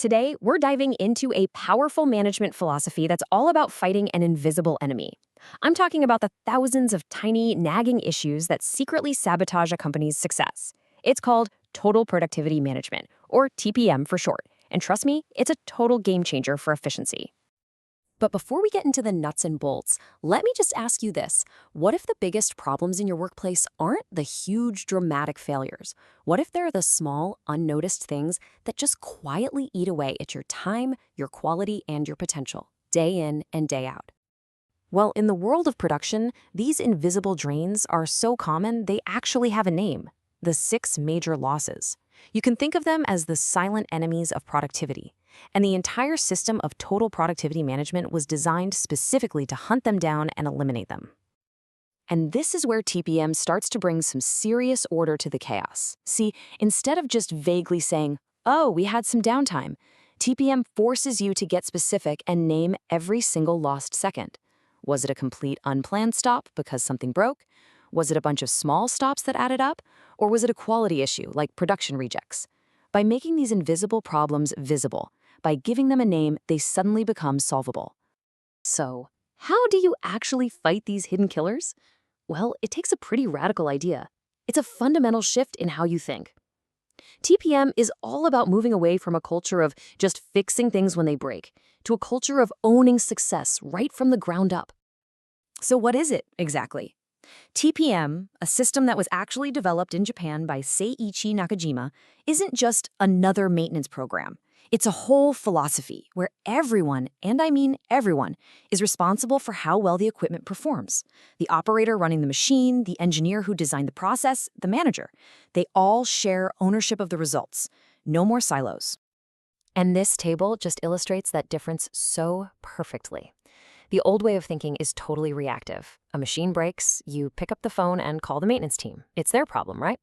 Today, we're diving into a powerful management philosophy that's all about fighting an invisible enemy. I'm talking about the thousands of tiny, nagging issues that secretly sabotage a company's success. It's called Total Productivity Management, or TPM for short. And trust me, it's a total game changer for efficiency. But before we get into the nuts and bolts, let me just ask you this. What if the biggest problems in your workplace aren't the huge, dramatic failures? What if they're the small, unnoticed things that just quietly eat away at your time, your quality, and your potential, day in and day out? Well, in the world of production, these invisible drains are so common they actually have a name: the 6 major losses. You can think of them as the silent enemies of productivity. And the entire system of total productivity management was designed specifically to hunt them down and eliminate them. And this is where TPM starts to bring some serious order to the chaos. See, instead of just vaguely saying, "Oh, we had some downtime," TPM forces you to get specific and name every single lost second. Was it a complete unplanned stop because something broke? Was it a bunch of small stops that added up? Or was it a quality issue like production rejects? By making these invisible problems visible, by giving them a name, they suddenly become solvable. So, how do you actually fight these hidden killers? Well, it takes a pretty radical idea. It's a fundamental shift in how you think. TPM is all about moving away from a culture of just fixing things when they break, to a culture of owning success right from the ground up. So what is it exactly? TPM, a system that was actually developed in Japan by Seiichi Nakajima, isn't just another maintenance program. It's a whole philosophy where everyone, and I mean everyone, is responsible for how well the equipment performs. The operator running the machine, the engineer who designed the process, the manager. They all share ownership of the results. No more silos. And this table just illustrates that difference so perfectly. The old way of thinking is totally reactive. A machine breaks, you pick up the phone and call the maintenance team. It's their problem, right?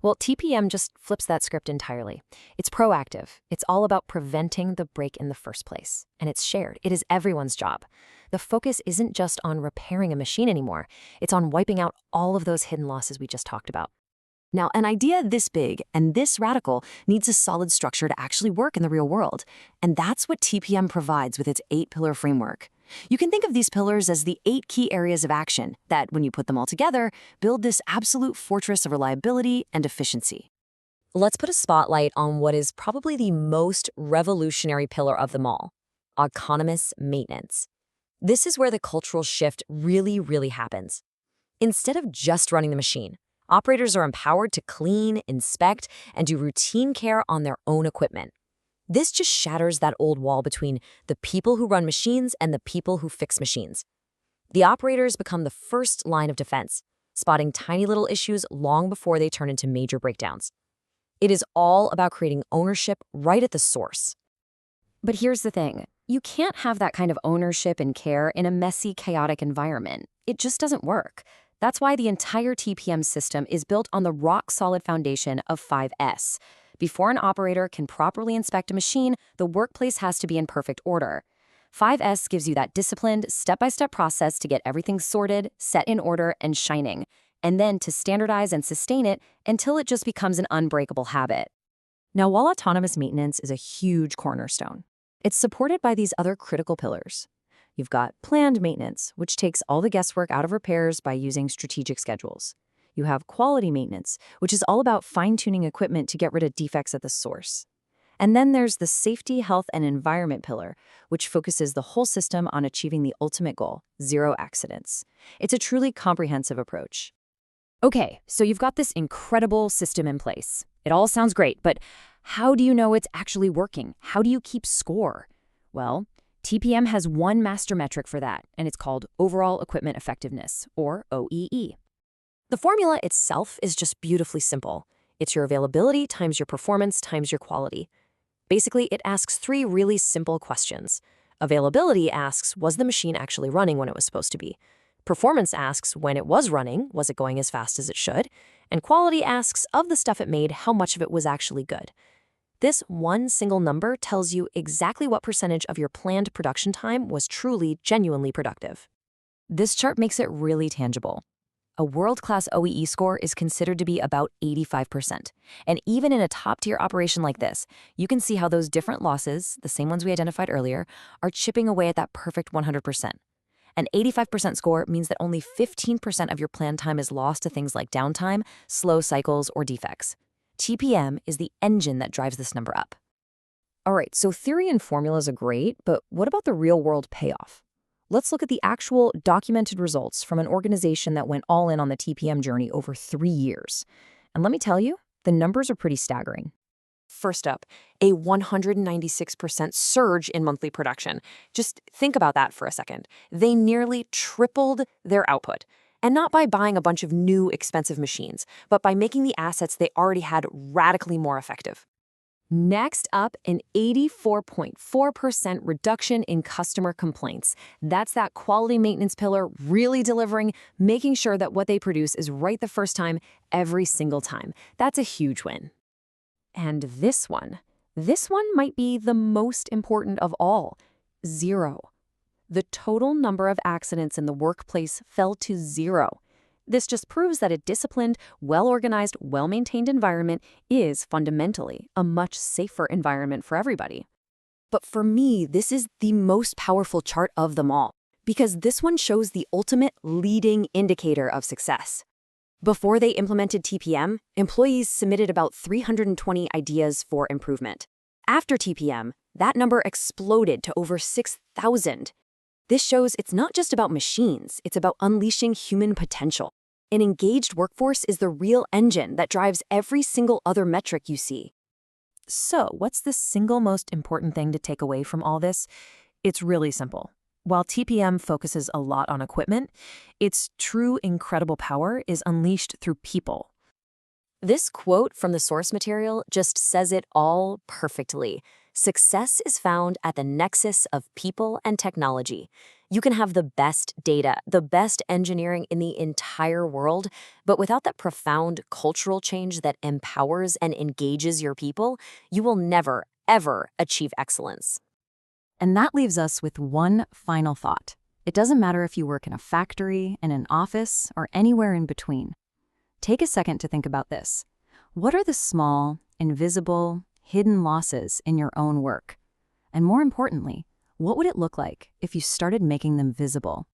Well, TPM just flips that script entirely. It's proactive. It's all about preventing the break in the first place. And it's shared. It is everyone's job. The focus isn't just on repairing a machine anymore. It's on wiping out all of those hidden losses we just talked about. Now, an idea this big and this radical needs a solid structure to actually work in the real world. And that's what TPM provides with its 8-pillar framework. You can think of these pillars as the 8 key areas of action that, when you put them all together, build this absolute fortress of reliability and efficiency. Let's put a spotlight on what is probably the most revolutionary pillar of them all: autonomous maintenance. This is where the cultural shift really happens. Instead of just running the machine, operators are empowered to clean, inspect, and do routine care on their own equipment. This just shatters that old wall between the people who run machines and the people who fix machines. The operators become the first line of defense, spotting tiny little issues long before they turn into major breakdowns. It is all about creating ownership right at the source. But here's the thing. You can't have that kind of ownership and care in a messy, chaotic environment. It just doesn't work. That's why the entire TPM system is built on the rock-solid foundation of 5S. Before an operator can properly inspect a machine, the workplace has to be in perfect order. 5S gives you that disciplined, step-by-step process to get everything sorted, set in order, and shining, and then to standardize and sustain it until it just becomes an unbreakable habit. Now, while autonomous maintenance is a huge cornerstone, it's supported by these other critical pillars. You've got planned maintenance, which takes all the guesswork out of repairs by using strategic schedules. You have quality maintenance, which is all about fine-tuning equipment to get rid of defects at the source. And then there's the safety, health, and environment pillar, which focuses the whole system on achieving the ultimate goal: 0 accidents. It's a truly comprehensive approach. Okay, so you've got this incredible system in place. It all sounds great, but how do you know it's actually working? How do you keep score? Well, TPM has one master metric for that, and it's called Overall Equipment Effectiveness, or OEE. The formula itself is just beautifully simple. It's your availability times your performance times your quality. Basically, it asks 3 really simple questions. Availability asks, was the machine actually running when it was supposed to be? Performance asks, when it was running, was it going as fast as it should? And quality asks, of the stuff it made, how much of it was actually good? This one single number tells you exactly what percentage of your planned production time was truly, genuinely productive. This chart makes it really tangible. A world-class OEE score is considered to be about 85%. And even in a top-tier operation like this, you can see how those different losses, the same ones we identified earlier, are chipping away at that perfect 100%. An 85% score means that only 15% of your planned time is lost to things like downtime, slow cycles, or defects. TPM is the engine that drives this number up. All right, so theory and formulas are great, but what about the real-world payoff? Let's look at the actual documented results from an organization that went all in on the TPM journey over 3 years. And let me tell you, the numbers are pretty staggering. First up, a 196% surge in monthly production. Just think about that for a second. They nearly tripled their output. And not by buying a bunch of new expensive machines, but by making the assets they already had radically more effective. Next up, an 84.4% reduction in customer complaints. That's that quality maintenance pillar really delivering, making sure that what they produce is right the first time, every single time. That's a huge win. And this one might be the most important of all, 0. The total number of accidents in the workplace fell to 0. This just proves that a disciplined, well-organized, well-maintained environment is fundamentally a much safer environment for everybody. But for me, this is the most powerful chart of them all, because this one shows the ultimate leading indicator of success. Before they implemented TPM, employees submitted about 320 ideas for improvement. After TPM, that number exploded to over 6,000. This shows it's not just about machines, it's about unleashing human potential. An engaged workforce is the real engine that drives every single other metric you see. So, what's the single most important thing to take away from all this? It's really simple. While TPM focuses a lot on equipment, its true incredible power is unleashed through people. This quote from the source material just says it all perfectly. Success is found at the nexus of people and technology. You can have the best data, the best engineering in the entire world, but without that profound cultural change that empowers and engages your people, you will never, ever achieve excellence. And that leaves us with one final thought. It doesn't matter if you work in a factory, in an office, or anywhere in between. Take a second to think about this. What are the small, invisible, hidden losses in your own work? And more importantly, what would it look like if you started making them visible?